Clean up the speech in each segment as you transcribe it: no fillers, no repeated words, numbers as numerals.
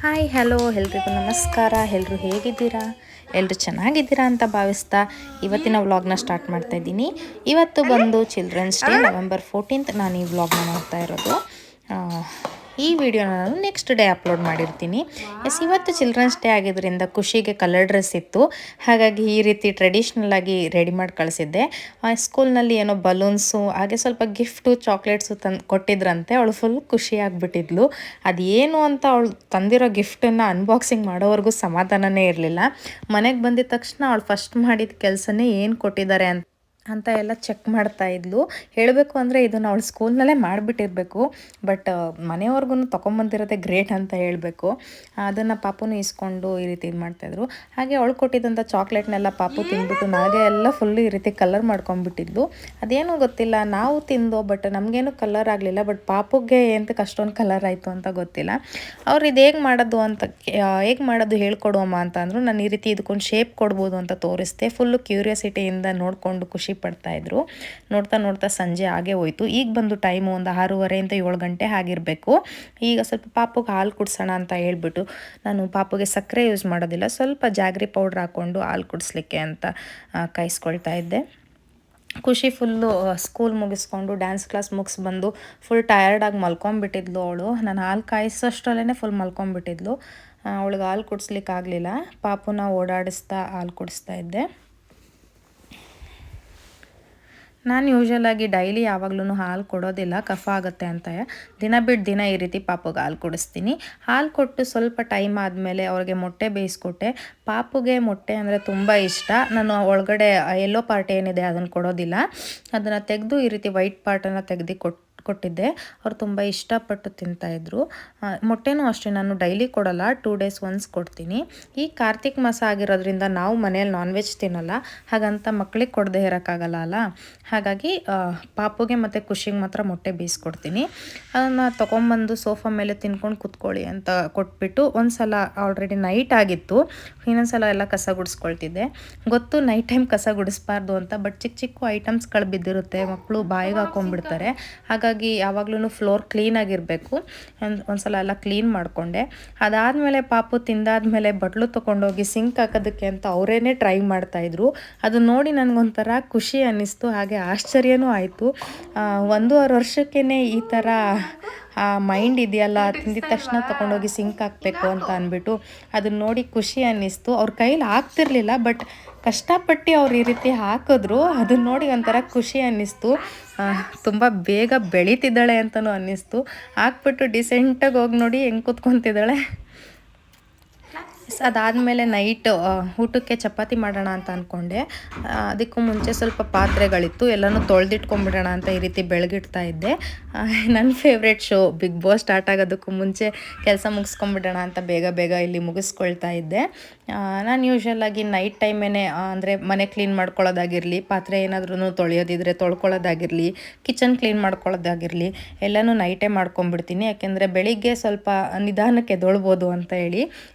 Hi hello ಎಲ್ರಿಗೂ ನಮಸ್ಕಾರ. ಎಲ್ಲರೂ ಹೇಗಿದ್ದೀರಾ? ಎಲ್ಲರೂ ಚೆನ್ನಾಗಿದ್ದೀರಾ ಅಂತ ಭಾವಿಸ್ತಾ ಇವತ್ತಿನ ವ್ಲಾಗ್ನ ಸ್ಟಾರ್ಟ್ ಮಾಡ್ತಾ ಇದ್ದೀನಿ. ಇವತ್ತು ಬಂದು ಚಿಲ್ಡ್ರನ್ಸ್ ಡೇ, November 14th ನಾನು ಈ ವ್ಲಾಗ್ನ ಮಾಡ್ತಾ ಇರೋದು. ಈ ವಿಡಿಯೋನ ನಾನು ನೆಕ್ಸ್ಟ್ ಡೇ ಅಪ್ಲೋಡ್ ಮಾಡಿರ್ತೀನಿ. ಇವತ್ತು ಚಿಲ್ಡ್ರನ್ಸ್ ಡೇ ಆಗಿದ್ದರಿಂದ ಖುಷಿಗೆ ಕಲರ್ ಡ್ರೆಸ್ ಇತ್ತು, ಹಾಗಾಗಿ ಈ ರೀತಿ ಟ್ರೆಡಿಷ್ನಲ್ ಆಗಿ ರೆಡಿ ಮಾಡಿ ಕಳಿಸಿದ್ದೆ. ಸ್ಕೂಲ್ನಲ್ಲಿ ಏನೋ ಬಲೂನ್ಸು ಹಾಗೆ ಸ್ವಲ್ಪ ಗಿಫ್ಟು ಚಾಕ್ಲೇಟ್ಸು ಕೊಟ್ಟಿದ್ರಂತೆ. ಅವಳು ಫುಲ್ ಖುಷಿಯಾಗಿಬಿಟ್ಟಿದ್ಲು. ಅದೇನು ಅಂತ ಅವಳು ತಂದಿರೋ ಗಿಫ್ಟನ್ನು ಅನ್ಬಾಕ್ಸಿಂಗ್ ಮಾಡೋವರೆಗೂ ಸಮಾಧಾನನೇ ಇರಲಿಲ್ಲ. ಮನೆಗೆ ಬಂದಿದ ತಕ್ಷಣ ಅವಳು ಫಸ್ಟ್ ಮಾಡಿದ ಕೆಲಸನೇ ಏನು ಕೊಟ್ಟಿದ್ದಾರೆ ಅಂತ ಎಲ್ಲ ಚೆಕ್ ಮಾಡ್ತಾ ಇದ್ಲು. ಹೇಳಬೇಕು ಅಂದರೆ ಇದನ್ನು ಅವಳು ಸ್ಕೂಲ್ನಲ್ಲೇ ಮಾಡಿಬಿಟ್ಟಿರಬೇಕು, ಬಟ್ ಮನೆಯವ್ರಿಗೂ ತೊಗೊಂಬಂದಿರೋದೇ ಗ್ರೇಟ್ ಅಂತ ಹೇಳಬೇಕು. ಅದನ್ನು ಪಾಪುನು ಇಸ್ಕೊಂಡು ಈ ರೀತಿ ಇದು ಮಾಡ್ತಾಯಿದ್ರು. ಹಾಗೆ ಅವಳು ಕೊಟ್ಟಿದ್ದಂಥ ಚಾಕ್ಲೇಟ್ನೆಲ್ಲ ಪಾಪು ತಿಂದ್ಬಿಟ್ಟು ನಾಗೆ ಎಲ್ಲ ಫುಲ್ಲು ಈ ರೀತಿ ಕಲರ್ ಮಾಡ್ಕೊಂಡ್ಬಿಟ್ಟಿದ್ಲು. ಅದೇನೋ ಗೊತ್ತಿಲ್ಲ, ನಾವು ತಿಂದು ಬಟ್ ನಮಗೇನು ಕಲರ್ ಆಗಲಿಲ್ಲ, ಬಟ್ ಪಾಪುಗೆ ಎಂತಕ್ಕೆ ಅಷ್ಟೊಂದು ಕಲರ್ ಆಯಿತು ಅಂತ ಗೊತ್ತಿಲ್ಲ. ಅವ್ರು ಇದು ಹೇಗೆ ಮಾಡೋದು ಹೇಳ್ಕೊಡುವಮ್ಮ ಅಂತ ಅಂದರು. ನಾನು ಈ ರೀತಿ ಇದಕ್ಕೊಂದು ಶೇಪ್ ಕೊಡ್ಬೋದು ಅಂತ ತೋರಿಸ್ದೆ. ಫುಲ್ಲು ಕ್ಯೂರಿಯಾಸಿಟಿಯಿಂದ ನೋಡಿಕೊಂಡು ಖುಷಿ ಪಡ್ತಾಯಿದ್ರು. ನೋಡ್ತಾ ನೋಡ್ತಾ ಸಂಜೆ ಆಗೇ ಹೋಯಿತು. ಈಗ ಬಂದು ಟೈಮು ಒಂದು 6:30 7 ಗಂಟೆ ಆಗಿರಬೇಕು. ಈಗ ಸ್ವಲ್ಪ ಪಾಪುಗೆ ಹಾಲು ಕುಡಿಸೋಣ ಅಂತ ಹೇಳ್ಬಿಟ್ಟು, ನಾನು ಪಾಪುಗೆ ಸಕ್ಕರೆ ಯೂಸ್ ಮಾಡೋದಿಲ್ಲ, ಸ್ವಲ್ಪ ಜಾಗ್ರಿ ಪೌಡ್ರ್ ಹಾಕ್ಕೊಂಡು ಹಾಲು ಕುಡಿಸ್ಲಿಕ್ಕೆ ಅಂತ ಕಾಯಿಸ್ಕೊಳ್ತಾ ಇದ್ದೆ. ಖುಷಿ ಫುಲ್ಲು ಸ್ಕೂಲ್ ಮುಗಿಸ್ಕೊಂಡು ಡ್ಯಾನ್ಸ್ ಕ್ಲಾಸ್ ಬಂದು ಫುಲ್ ಟಯರ್ಡಾಗಿ ಮಲ್ಕೊಂಬಿಟ್ಟಿದ್ಲು ಅವಳು. ನಾನು ಹಾಲು ಕಾಯಿಸೋಷ್ಟರಲ್ಲೇ ಫುಲ್ ಮಲ್ಕೊಂಬಿಟ್ಟಿದ್ಲು. ಅವಳಿಗೆ ಹಾಲು ಕುಡಿಸ್ಲಿಕ್ಕಾಗಲಿಲ್ಲ. ಪಾಪುನ ಓಡಾಡಿಸ್ತಾ ಹಾಲು ಕುಡಿಸ್ತಾ ಇದ್ದೆ. ನಾನು ಯೂಶ್ವಲಾಗಿ ಡೈಲಿ ಯಾವಾಗ್ಲೂ ಹಾಲು ಕೊಡೋದಿಲ್ಲ, ಕಫ ಆಗುತ್ತೆ ಅಂತ. ದಿನ ಬಿಟ್ಟು ದಿನ ಈ ರೀತಿ ಪಾಪುಗೆ ಹಾಲು ಕುಡಿಸ್ತೀನಿ. ಹಾಲು ಕೊಟ್ಟು ಸ್ವಲ್ಪ ಟೈಮ್ ಆದಮೇಲೆ ಅವ್ರಿಗೆ ಮೊಟ್ಟೆ ಬೇಯಿಸ್ಕೊಟ್ಟೆ. ಪಾಪುಗೆ ಮೊಟ್ಟೆ ಅಂದರೆ ತುಂಬ ಇಷ್ಟ. ನಾನು ಒಳಗಡೆ ಯೆಲ್ಲೋ ಪಾರ್ಟ್ ಏನಿದೆ ಅದನ್ನು ಕೊಡೋದಿಲ್ಲ, ಅದನ್ನು ತೆಗೆದು ಈ ರೀತಿ ವೈಟ್ ಪಾರ್ಟನ್ನು ತೆಗೆದು ಕೊಟ್ಟಿದ್ದೆ. ಅವ್ರು ತುಂಬ ಇಷ್ಟಪಟ್ಟು ತಿಂತಾಯಿದ್ರು. ಮೊಟ್ಟೆನೂ ಅಷ್ಟೇ ನಾನು ಡೈಲಿ ಕೊಡೋಲ್ಲ, 2 days once ಕೊಡ್ತೀನಿ. ಈ ಕಾರ್ತಿಕ್ ಮಾಸ ಆಗಿರೋದ್ರಿಂದ ನಾವು ಮನೇಲಿ ನಾನ್ ವೆಜ್ ತಿನ್ನೋಲ್ಲ, ಹಾಗಂತ ಮಕ್ಕಳಿಗೆ ಕೊಡದೆ ಇರೋಕ್ಕಾಗಲ್ಲ ಅಲ್ಲ. ಹಾಗಾಗಿ ಪಾಪುಗೆ ಮತ್ತು ಖುಷಿಗೆ ಮಾತ್ರ ಮೊಟ್ಟೆ ಬೇಯಿಸ್ಕೊಡ್ತೀನಿ. ಅದನ್ನು ತೊಗೊಂಬಂದು ಸೋಫಾ ಮೇಲೆ ತಿನ್ಕೊಂಡು ಕೂತ್ಕೊಳ್ಳಿ ಅಂತ ಕೊಟ್ಬಿಟ್ಟು ಒಂದು ಸಲ ಆಲ್ರೆಡಿ ನೈಟ್ ಆಗಿತ್ತು, ಇನ್ನೊಂದು ಸಲ ಎಲ್ಲ ಕಸ ಗುಡಿಸ್ಕೊಳ್ತಿದ್ದೆ. ಗೊತ್ತು ನೈಟ್ ಟೈಮ್ ಕಸ ಗುಡಿಸ್ಬಾರ್ದು ಅಂತ, ಬಟ್ ಚಿಕ್ಕ ಚಿಕ್ಕ ಐಟಮ್ಸ್ಗಳು ಬಿದ್ದಿರುತ್ತೆ, ಮಕ್ಕಳು ಬಾಯಿಗೆ ಹಾಕೊಂಡ್ಬಿಡ್ತಾರೆ. ಹಾಗಾಗಿ ಯಾವಾಗ್ಲೂ ಫ್ಲೋರ್ ಕ್ಲೀನಾಗಿರಬೇಕು. ಒಂದು ಸಲ ಎಲ್ಲ ಕ್ಲೀನ್ ಮಾಡಿಕೊಂಡೆ. ಅದಾದಮೇಲೆ ಪಾಪು ತಿಂದಾದ್ಮೇಲೆ ಬಟ್ಲು ತೊಗೊಂಡೋಗಿ ಸಿಂಕ್ ಹಾಕೋದಕ್ಕೆ ಅಂತ ಅವರೇನೆ ಟ್ರೈ ಮಾಡ್ತಾಯಿದ್ರು. ಅದು ನೋಡಿ ನನಗೊಂಥರ ಖುಷಿ ಅನ್ನಿಸ್ತು, ಹಾಗೆ ಆಶ್ಚರ್ಯನೂ ಆಯಿತು. 1.5 ವರ್ಷಕ್ಕೇ ಈ ಥರ ಮೈಂಡ್ ಇದೆಯಲ್ಲ, ತಿಂದಿದ ತಕ್ಷಣ ತೊಗೊಂಡೋಗಿ ಸಿಂಕ್ ಹಾಕಬೇಕು ಅಂತ ಅಂದ್ಬಿಟ್ಟು ಅದನ್ನ ನೋಡಿ ಖುಷಿ ಅನ್ನಿಸ್ತು. ಅವ್ರ ಕೈಲಿ ಆಗ್ತಿರ್ಲಿಲ್ಲ, ಬಟ್ ಕಷ್ಟಪಟ್ಟು ಅವ್ರು ಈ ರೀತಿ ಹಾಕಿದ್ರು. ಅದನ್ನ ನೋಡಿ ಒಂಥರ ಖುಷಿ ಅನ್ನಿಸ್ತು. ತುಂಬ ಬೇಗ ಬೆಳೀತಿದ್ದಾಳೆ ಅಂತಲೂ ಅನ್ನಿಸ್ತು. ಹಾಕ್ಬಿಟ್ಟು ಡಿಸೆಂಟಾಗಿ ಹೋಗಿ ನೋಡಿ ಹೆಂಗೆ ಕೂತ್ಕೊತಿದ್ದಾಳೆ. ಅದಾದಮೇಲೆ ನೈಟ್ ಊಟಕ್ಕೆ ಚಪಾತಿ ಮಾಡೋಣ ಅಂತ ಅಂದ್ಕೊಂಡೆ. ಅದಕ್ಕೂ ಮುಂಚೆ ಸ್ವಲ್ಪ ಪಾತ್ರೆಗಳಿತ್ತು, ಎಲ್ಲನೂ ತೊಳೆದಿಟ್ಕೊಂಡ್ಬಿಡೋಣ ಅಂತ ಈ ರೀತಿ ಬೆಳಗಿಡ್ತಾ ಇದ್ದೆ. ನನ್ನ favourite show Big Boss start ಆಗೋದಕ್ಕೂ ಮುಂಚೆ ಕೆಲಸ ಮುಗಿಸ್ಕೊಂಬಿಡೋಣ ಅಂತ ಬೇಗ ಇಲ್ಲಿ ಮುಗಿಸ್ಕೊಳ್ತಾ ಇದ್ದೆ. ನಾನು ಯೂಶ್ವಲಾಗಿ ನೈಟ್ ಟೈಮೇ ಅಂದರೆ ಮನೆ ಕ್ಲೀನ್ ಮಾಡ್ಕೊಳ್ಳೋದಾಗಿರಲಿ, ಪಾತ್ರೆ ಏನಾದ್ರೂ ತೊಳೆಯೋದಿದ್ರೆ ತೊಳ್ಕೊಳ್ಳೋದಾಗಿರಲಿ, ಕಿಚನ್ ಕ್ಲೀನ್ ಮಾಡ್ಕೊಳ್ಳೋದಾಗಿರಲಿ ಎಲ್ಲನೂ ನೈಟೇ ಮಾಡ್ಕೊಂಬಿಡ್ತೀನಿ. ಯಾಕೆಂದರೆ ಬೆಳಿಗ್ಗೆ ಸ್ವಲ್ಪ ನಿಧಾನಕ್ಕೆ ಎದ್ದೇಳ್ಬೋದು ಅಂತ ಹೇಳಿ.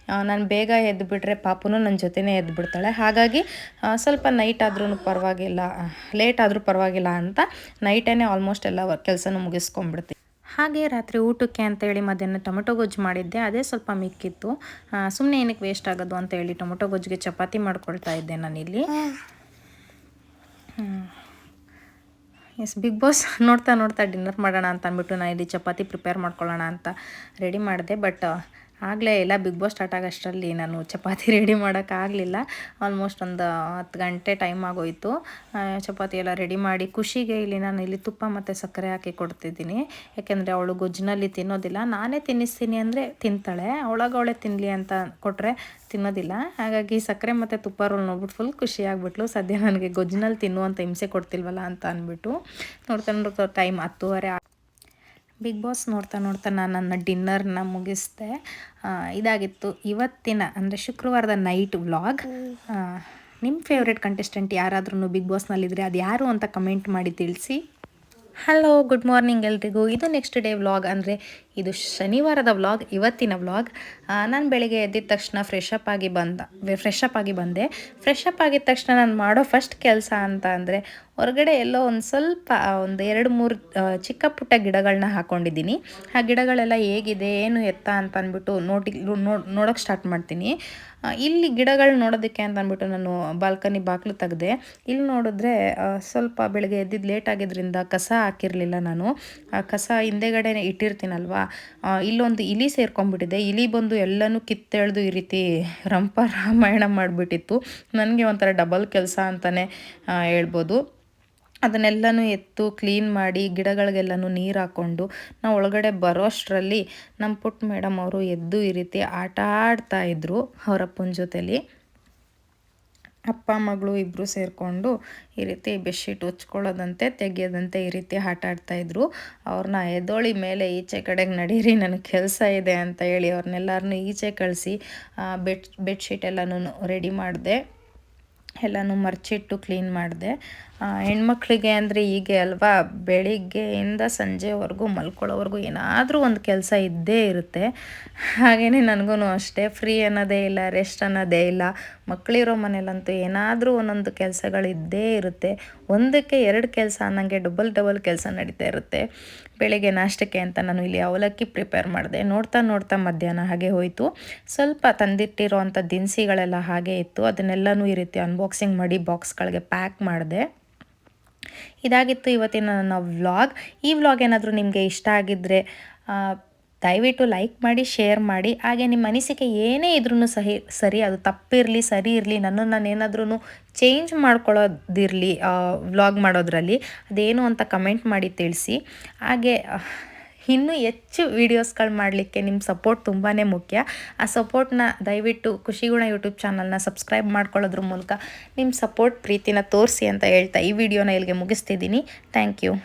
ನಾನು ಬೇಗ ಎದ್ದುಬಿಟ್ರೆ ಪಾಪುನು ನನ್ನ ಜೊತೆನೇ ಎದ್ದುಬಿಡ್ತಾಳೆ. ಹಾಗಾಗಿ ಸ್ವಲ್ಪ ನೈಟ್ ಆದ್ರೂ ಪರವಾಗಿಲ್ಲ, ಲೇಟ್ ಆದರೂ ಪರವಾಗಿಲ್ಲ ಅಂತ ನೈಟೇ ಆಲ್ಮೋಸ್ಟ್ ಎಲ್ಲ ಕೆಲಸನೂ ಮುಗಿಸ್ಕೊಂಡ್ಬಿಡ್ತೀನಿ. ಹಾಗೆ ರಾತ್ರಿ ಊಟಕ್ಕೆ ಅಂತೇಳಿ ಮಧ್ಯಾಹ್ನ ಟೊಮೆಟೊ ಗೊಜ್ಜು ಮಾಡಿದ್ದೆ, ಅದೇ ಸ್ವಲ್ಪ ಮಿಕ್ಕಿತ್ತು. ಸುಮ್ಮನೆ ಏನಕ್ಕೆ ವೇಸ್ಟ್ ಆಗೋದು ಅಂತ ಹೇಳಿ ಟೊಮೆಟೊ ಗೊಜ್ಜಿಗೆ ಚಪಾತಿ ಮಾಡ್ಕೊಳ್ತಾ ಇದ್ದೆ ನಾನಿಲ್ಲಿ. ಬಿಗ್ ಬಾಸ್ ನೋಡ್ತಾ ಡಿನ್ನರ್ ಮಾಡೋಣ ಅಂತ ಅಂದ್ಬಿಟ್ಟು ನಾನು ಇಲ್ಲಿ ಚಪಾತಿ ಪ್ರಿಪೇರ್ ಮಾಡ್ಕೊಳ್ಳೋಣ ಅಂತ ರೆಡಿ ಮಾಡಿದೆ. ಬಟ್ ಆಗಲೇ ಇಲ್ಲ, ಬಿಗ್ ಬಾಸ್ ಸ್ಟಾರ್ಟ್ ಆಗೋಷ್ಟರಲ್ಲಿ ನಾನು ಚಪಾತಿ ರೆಡಿ ಮಾಡೋಕ್ಕಾಗಲಿಲ್ಲ. ಆಲ್ಮೋಸ್ಟ್ ಒಂದು 10 ಗಂಟೆ ಟೈಮ್ ಆಗೋಯಿತು. ಚಪಾತಿ ಎಲ್ಲ ರೆಡಿ ಮಾಡಿ ಖುಷಿಗೆ ನಾನು ಇಲ್ಲಿ ತುಪ್ಪ ಮತ್ತು ಸಕ್ಕರೆ ಹಾಕಿ ಕೊಡ್ತಿದ್ದೀನಿ. ಯಾಕೆಂದರೆ ಅವಳು ಗೊಜ್ಜಿನಲ್ಲಿ ತಿನ್ನೋದಿಲ್ಲ. ನಾನೇ ತಿನ್ನಿಸ್ತೀನಿ ಅಂದರೆ ತಿಂತಾಳೆ, ಅವಳೇ ತಿನ್ನಲಿ ಅಂತ ಕೊಟ್ಟರೆ ತಿನ್ನೋದಿಲ್ಲ. ಹಾಗಾಗಿ ಸಕ್ಕರೆ ಮತ್ತು ತುಪ್ಪ ರೋಲ್ ನೋಡ್ಬಿಟ್ಟು ಫುಲ್ ಖುಷಿಯಾಗ್ಬಿಟ್ಲು. ಸದ್ಯ ನನಗೆ ಗೊಜ್ಜಿನಲ್ಲಿ ತಿನ್ನುವಂಥ ಹಿಂಸೆ ಕೊಡ್ತಿಲ್ವಲ್ಲ ಅಂತ ಅಂದ್ಬಿಟ್ಟು. ನೋಡ್ತಾ ಟೈಮ್ 10:30 ಬಿಗ್ ಬಾಸ್ ನೋಡ್ತಾ ನಾನು ನನ್ನ ಡಿನ್ನರ್ನ ಮುಗಿಸ್ದೆ. ಇದಾಗಿತ್ತು ಇವತ್ತಿನ ಅಂದರೆ ಶುಕ್ರವಾರದ ನೈಟ್ ವ್ಲಾಗ್. ನಿಮ್ಮ ಫೇವ್ರೆಟ್ ಕಂಟೆಸ್ಟೆಂಟ್ ಯಾರಾದ್ರೂ ಬಿಗ್ ಬಾಸ್ನಲ್ಲಿದ್ದರೆ ಅದು ಯಾರು ಅಂತ ಕಮೆಂಟ್ ಮಾಡಿ ತಿಳಿಸಿ. ಹಲೋ, ಗುಡ್ ಮಾರ್ನಿಂಗ್ ಎಲ್ರಿಗೂ. ಇದು ನೆಕ್ಸ್ಟ್ ಡೇ ವ್ಲಾಗ್, ಅಂದರೆ ಇದು ಶನಿವಾರದ ವ್ಲಾಗ್, ಇವತ್ತಿನ ವ್ಲಾಗ್. ನಾನು ಬೆಳಿಗ್ಗೆ ಎದ್ದಿದ ತಕ್ಷಣ ಫ್ರೆಶ್ ಅಪ್ ಆಗಿ ಬಂದೆ. ಫ್ರೆಶ್ ಅಪ್ ಆಗಿದ ತಕ್ಷಣ ನಾನು ಮಾಡೋ ಫಸ್ಟ್ ಕೆಲಸ ಅಂತ ಅಂದರೆ ಹೊರಗಡೆ ಎಲ್ಲೋ ಒಂದು ಸ್ವಲ್ಪ ಒಂದು 2-3 ಚಿಕ್ಕ ಪುಟ್ಟ ಗಿಡಗಳನ್ನ ಹಾಕ್ಕೊಂಡಿದ್ದೀನಿ. ಆ ಗಿಡಗಳೆಲ್ಲ ಹೇಗಿದೆ ಏನು ಎತ್ತ ಅಂತ ಅಂದ್ಬಿಟ್ಟು ನೋಡೋಕ್ಕೆ ಸ್ಟಾರ್ಟ್ ಮಾಡ್ತೀನಿ. ಇಲ್ಲಿ ಗಿಡಗಳು ನೋಡೋದಕ್ಕೆ ಅಂತ ಅಂದ್ಬಿಟ್ಟು ನಾನು ಬಾಲ್ಕನಿ ಬಾಗಿಲು ತೆಗೆದೆ. ಇಲ್ಲಿ ನೋಡಿದ್ರೆ ಸ್ವಲ್ಪ ಬೆಳಗ್ಗೆ ಎದ್ದಿದ್ದು ಲೇಟ್ ಆಗಿದ್ದರಿಂದ ಕಸ ಹಾಕಿರಲಿಲ್ಲ ನಾನು. ಕಸ ಹಿಂದೆಗಡೆ ಇಟ್ಟಿರ್ತೀನಲ್ವ, ಇಲ್ಲೊಂದು ಇಲಿ ಸೇರ್ಕೊಂಡ್ಬಿಟ್ಟಿದೆ. ಇಲಿ ಬಂದು ಎಲ್ಲನೂ ಕಿತ್ತೆಳೆದು ಈ ರೀತಿ ರಂಪ ರಾಮಾಯಣ ಮಾಡಿಬಿಟ್ಟಿತ್ತು. ನನಗೆ ಒಂಥರ ಡಬಲ್ ಕೆಲಸ ಅಂತಲೇ ಹೇಳ್ಬೋದು. ಅದನ್ನೆಲ್ಲನೂ ಎತ್ತು ಕ್ಲೀನ್ ಮಾಡಿ ಗಿಡಗಳಿಗೆಲ್ಲನೂ ನೀರು ಹಾಕ್ಕೊಂಡು ನಾವು ಒಳಗಡೆ ಬರೋ ಅಷ್ಟರಲ್ಲಿ ನಮ್ಮ ಪುಟ್ಟ ಮೇಡಮ್ ಅವರು ಎದ್ದು ಈ ರೀತಿ ಆಟ ಆಡ್ತಾಯಿದ್ರು ಅವರಪ್ಪನ ಜೊತೆಲಿ. ಅಪ್ಪ ಮಗಳು ಇಬ್ಬರು ಸೇರಿಕೊಂಡು ಈ ರೀತಿ ಬೆಡ್ಶೀಟ್ ಹೊಚ್ಕೊಳ್ಳೋದಂತೆ ತೆಗಿಯೋದಂತೆ ಈ ರೀತಿ ಆಟ ಆಡ್ತಾಯಿದ್ರು. ಅವ್ರನ್ನ ಎದ್ದೋಳಿ ಮೇಲೆ ಈಚೆ ಕಡೆಗೆ ನಡೀರಿ ನನಗೆ ಕೆಲಸ ಇದೆ ಅಂತ ಹೇಳಿ ಅವ್ರನ್ನೆಲ್ಲರನ್ನೂ ಈಚೆ ಕಳಿಸಿ ಬೆಡ್ಶೀಟ್ ಎಲ್ಲನೂ ರೆಡಿ ಮಾಡಿದೆ. ಎಲ್ಲನೂ ಮರ್ಚಿಟ್ಟು ಕ್ಲೀನ್ ಮಾಡಿದೆ. ಹೆಣ್ಮಕ್ಳಿಗೆ ಅಂದರೆ ಹೀಗೆ ಅಲ್ವಾ, ಬೆಳಿಗ್ಗೆಯಿಂದ ಸಂಜೆವರೆಗೂ ಮಲ್ಕೊಳ್ಳೋವರೆಗೂ ಏನಾದರೂ ಒಂದು ಕೆಲಸ ಇದ್ದೇ ಇರುತ್ತೆ. ಹಾಗೆಯೇ ನನಗೂ ಅಷ್ಟೇ, ಫ್ರೀ ಅನ್ನೋದೇ ಇಲ್ಲ, ರೆಸ್ಟ್ ಅನ್ನೋದೇ ಇಲ್ಲ. ಮಕ್ಕಳಿರೋ ಮನೇಲಂತೂ ಏನಾದರೂ ಒಂದೊಂದು ಕೆಲಸಗಳಿದ್ದೇ ಇರುತ್ತೆ. ಒಂದಕ್ಕೆ 2 ಕೆಲಸ ಅನ್ನಂಗೆ ಡಬಲ್ ಕೆಲಸ ನಡೀತಾ ಇರುತ್ತೆ. ಬೆಳಿಗ್ಗೆ ನಾಷ್ಟಕ್ಕೆ ಅಂತ ನಾನು ಇಲ್ಲಿ ಅವಲಕ್ಕಿ ಪ್ರಿಪೇರ್ ಮಾಡಿದೆ. ನೋಡ್ತಾ ಮಧ್ಯಾಹ್ನ ಹಾಗೆ ಹೋಯಿತು. ಸ್ವಲ್ಪ ತಂದಿಟ್ಟಿರೋ ಅಂಥ ದಿನಸಿಗಳೆಲ್ಲ ಹಾಗೆ ಇತ್ತು. ಅದನ್ನೆಲ್ಲನೂ ಈ ರೀತಿ ಅನ್ಬಾಕ್ಸಿಂಗ್ ಮಾಡಿ ಬಾಕ್ಸ್ಗಳಿಗೆ ಪ್ಯಾಕ್ ಮಾಡಿದೆ. ಇದಾಗಿತ್ತು ಇವತ್ತಿನ ನನ್ನ ವ್ಲಾಗ್. ಈ ವ್ಲಾಗ್ ಏನಾದರೂ ನಿಮಗೆ ಇಷ್ಟ ಆಗಿದ್ದರೆ ದಯವಿಟ್ಟು ಲೈಕ್ ಮಾಡಿ, ಶೇರ್ ಮಾಡಿ. ಹಾಗೆ ನಿಮ್ಮ ಅನಿಸಿಕೆ ಏನೇ ಇದ್ರೂ ಸರಿ, ಅದು ತಪ್ಪಿರಲಿ ಸರಿ ಇರಲಿ, ನಾನು ಏನಾದ್ರೂ ಚೇಂಜ್ ಮಾಡ್ಕೊಳ್ಳೋದಿರಲಿ ವ್ಲಾಗ್ ಮಾಡೋದ್ರಲ್ಲಿ, ಅದೇನು ಅಂತ ಕಮೆಂಟ್ ಮಾಡಿ ತಿಳಿಸಿ. ಹಾಗೆ ಇನ್ನೂ ಹೆಚ್ಚು ವೀಡಿಯೋಸ್ಗಳು ಮಾಡಲಿಕ್ಕೆ ನಿಮ್ಮ ಸಪೋರ್ಟ್ ತುಂಬಾ ಮುಖ್ಯ. ಆ ಸಪೋರ್ಟ್ನ ದಯವಿಟ್ಟು ಖುಷಿಗುಣ ಯೂಟ್ಯೂಬ್ ಚಾನಲ್ನ ಸಬ್ಸ್ಕ್ರೈಬ್ ಮಾಡ್ಕೊಳ್ಳೋದ್ರ ಮೂಲಕ ನಿಮ್ಮ ಸಪೋರ್ಟ್ ಪ್ರೀತಿನ ತೋರಿಸಿ ಅಂತ ಹೇಳ್ತಾ ಈ ವಿಡಿಯೋನ ಇಲ್ಲಿಗೆ ಮುಗಿಸ್ತಿದ್ದೀನಿ. Thank you.